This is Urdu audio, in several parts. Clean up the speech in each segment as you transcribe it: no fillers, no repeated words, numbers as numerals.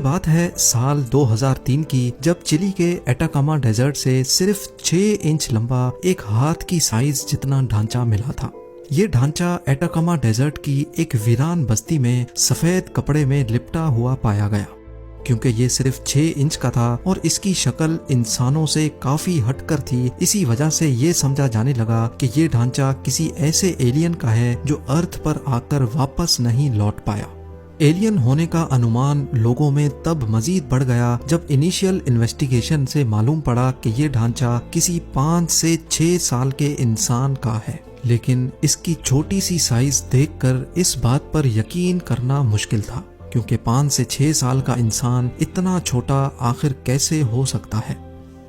بات ہے سال 2003 کی، جب چلی کے ایٹاکاما ڈیزرٹ سے صرف 6 انچ لمبا ایک ہاتھ کی سائز جتنا ڈھانچہ ملا تھا۔ یہ ڈھانچہ ایٹاکاما ڈیزرٹ کی ایک ویران بستی میں سفید کپڑے میں لپٹا ہوا پایا گیا۔ کیونکہ یہ صرف 6 انچ کا تھا اور اس کی شکل انسانوں سے کافی ہٹ کر تھی، اسی وجہ سے یہ سمجھا جانے لگا کہ یہ ڈھانچہ کسی ایسے ایلین کا ہے جو ارتھ پر آ کر واپس نہیں لوٹ پایا۔ ایلین ہونے کا انومان لوگوں میں تب مزید بڑھ گیا جب انیشیل انویسٹیگیشن سے معلوم پڑا کہ یہ ڈھانچہ کسی 5 سے 6 سال کے انسان کا ہے، لیکن اس کی چھوٹی سی سائز دیکھ کر اس بات پر یقین کرنا مشکل تھا، کیونکہ 5 سے 6 سال کا انسان اتنا چھوٹا آخر کیسے ہو سکتا ہے۔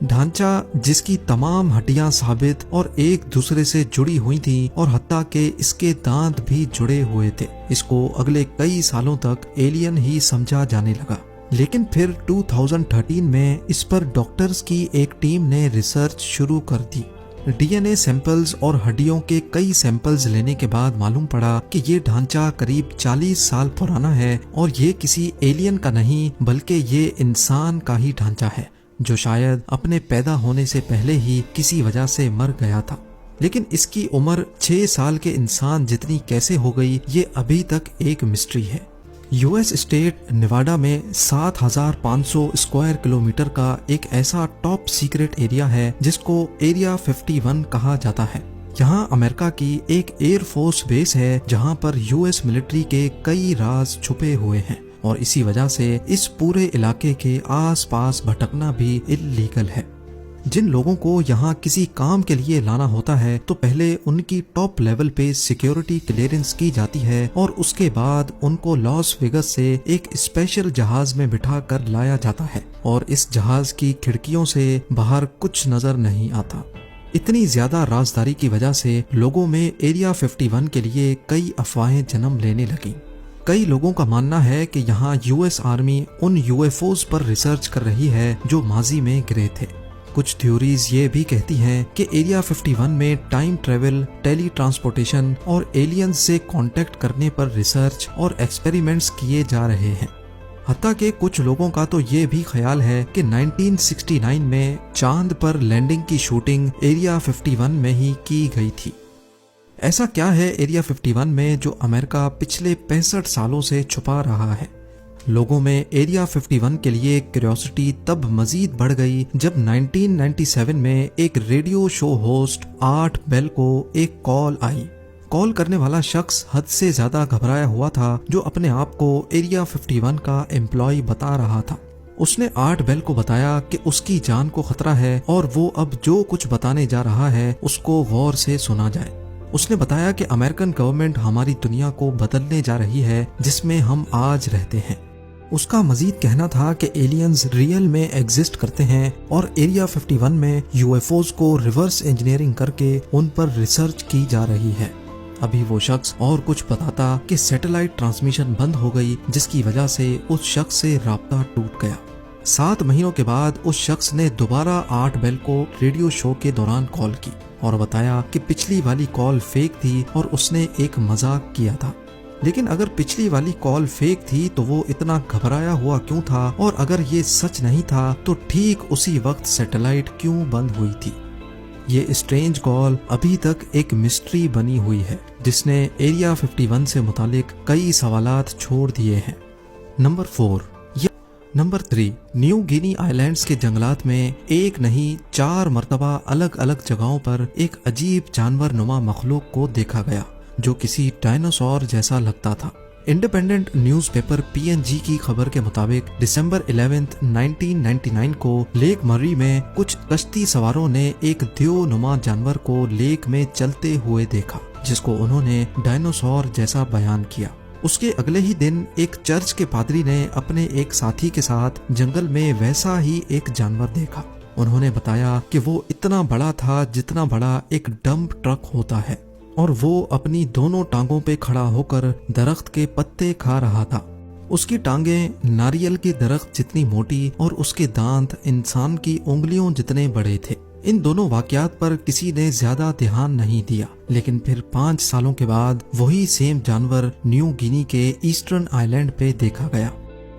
ڈھانچہ جس کی تمام ہڈیاں ثابت اور ایک دوسرے سے جڑی ہوئی تھیں اور حتیٰ کہ اس کے دانت بھی جڑے ہوئے تھے، اس کو اگلے کئی سالوں تک ایلین ہی سمجھا جانے لگا۔ لیکن پھر 2013 میں اس پر ڈاکٹرز کی ایک ٹیم نے ریسرچ شروع کر دی۔ ڈی این اے سیمپلز اور ہڈیوں کے کئی سیمپلز لینے کے بعد معلوم پڑا کہ یہ ڈھانچہ قریب 40 سال پرانا ہے اور یہ کسی ایلین کا نہیں بلکہ یہ انسان کا ہی ڈھانچہ ہے، جو شاید اپنے پیدا ہونے سے پہلے ہی کسی وجہ سے مر گیا تھا۔ لیکن اس کی عمر 6 سال کے انسان جتنی کیسے ہو گئی، یہ ابھی تک ایک مسٹری ہے۔ یو ایس اسٹیٹ نیواڈا میں 7500 اسکوائر کلومیٹر کا ایک ایسا ٹاپ سیکرٹ ایریا ہے جس کو ایریا 51 کہا جاتا ہے۔ یہاں امریکہ کی ایک ایئر فورس بیس ہے جہاں پر یو ایس ملٹری کے کئی راز چھپے ہوئے ہیں، اور اسی وجہ سے اس پورے علاقے کے آس پاس بھٹکنا بھی اللیگل ہے۔ جن لوگوں کو یہاں کسی کام کے لیے لانا ہوتا ہے تو پہلے ان کی ٹاپ لیول پہ سیکیورٹی کلیئرنس کی جاتی ہے، اور اس کے بعد ان کو لاس ویگس سے ایک اسپیشل جہاز میں بٹھا کر لایا جاتا ہے، اور اس جہاز کی کھڑکیوں سے باہر کچھ نظر نہیں آتا۔ اتنی زیادہ رازداری کی وجہ سے لوگوں میں ایریا 51 کے لیے کئی افواہیں جنم لینے لگیں۔ کئی لوگوں کا ماننا ہے کہ یہاں یو ایس آرمی ان یو ایف اوز پر ریسرچ کر رہی ہے جو ماضی میں گرے تھے۔ کچھ تھیوریز یہ بھی کہتی ہیں کہ ایریا 51 میں ٹائم ٹریول، ٹیلی ٹرانسپورٹیشن اور ایلینز سے کانٹیکٹ کرنے پر ریسرچ اور ایکسپیریمنٹس کیے جا رہے ہیں۔ حتیٰ کہ کچھ لوگوں کا تو یہ بھی خیال ہے کہ 1969 میں چاند پر لینڈنگ کی شوٹنگ ایریا 51 میں ہی کی گئی تھی۔ ایسا کیا ہے ایریا 51 میں جو امریکہ پچھلے 65 سالوں سے چھپا رہا ہے؟ لوگوں میں ایریا 51 کے لیے کیوریوسٹی تب مزید بڑھ گئی جب 1997 میں ایک ریڈیو شو ہوسٹ آرٹ بیل کو ایک کال آئی۔ کال کرنے والا شخص حد سے زیادہ گھبرایا ہوا تھا، جو اپنے آپ کو ایریا 51 کا امپلائی بتا رہا تھا۔ اس نے آرٹ بیل کو بتایا کہ اس کی جان کو خطرہ ہے اور وہ اب جو کچھ بتانے جا رہا ہے اس کو غور سے سنا جائے۔ اس نے بتایا کہ امریکن گورنمنٹ ہماری دنیا کو بدلنے جا رہی ہے جس میں ہم آج رہتے ہیں۔ اس کا مزید کہنا تھا کہ ایلینز ریئل میں ایگزسٹ کرتے ہیں اور ایریا 51 میں یو ایف اوز کو ریورس انجینئرنگ کر کے ان پر ریسرچ کی جا رہی ہے۔ ابھی وہ شخص اور کچھ بتاتا کہ سیٹلائٹ ٹرانسمیشن بند ہو گئی، جس کی وجہ سے اس شخص سے رابطہ ٹوٹ گیا۔ 7 مہینوں کے بعد اس شخص نے دوبارہ آرٹ بیل کو ریڈیو شو کے دوران کال کی اور بتایا کہ پچھلی والی کال فیک تھی اور اس نے ایک مذاق کیا تھا۔ لیکن اگر پچھلی والی کال فیک تھی تو وہ اتنا گھبرایا ہوا کیوں تھا، اور اگر یہ سچ نہیں تھا تو ٹھیک اسی وقت سیٹلائٹ کیوں بند ہوئی تھی؟ یہ اسٹرینج کال ابھی تک ایک مسٹری بنی ہوئی ہے جس نے ایریا 51 سے متعلق کئی سوالات چھوڑ دیے ہیں۔ نمبر 3، نیو گینی آئی لینڈز کے جنگلات میں ایک نہیں 4 مرتبہ الگ الگ جگہوں پر ایک عجیب جانور نما مخلوق کو دیکھا گیا جو کسی ڈائناسور جیسا لگتا تھا۔ انڈیپینڈنٹ نیوز پیپر پی این جی کی خبر کے مطابق دسمبر 11، 1999 کو لیک مری میں کچھ کشتی سواروں نے ایک دیو نما جانور کو لیک میں چلتے ہوئے دیکھا جس کو انہوں نے ڈائناسور جیسا بیان کیا۔ اس کے اگلے ہی دن ایک چرچ کے پادری نے اپنے ایک ساتھی کے ساتھ جنگل میں ویسا ہی ایک جانور دیکھا۔ انہوں نے بتایا کہ وہ اتنا بڑا تھا جتنا بڑا ایک ڈمپ ٹرک ہوتا ہے، اور وہ اپنی دونوں ٹانگوں پہ کھڑا ہو کر درخت کے پتے کھا رہا تھا۔ اس کی ٹانگیں ناریل کے درخت جتنی موٹی اور اس کے دانت انسان کی انگلیوں جتنے بڑے تھے۔ ان دونوں واقعات پر کسی نے زیادہ دھیان نہیں دیا، لیکن پھر 5 سالوں کے بعد وہی سیم جانور نیو گینی کے ایسٹرن آئی لینڈ پہ دیکھا گیا۔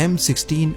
M16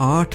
8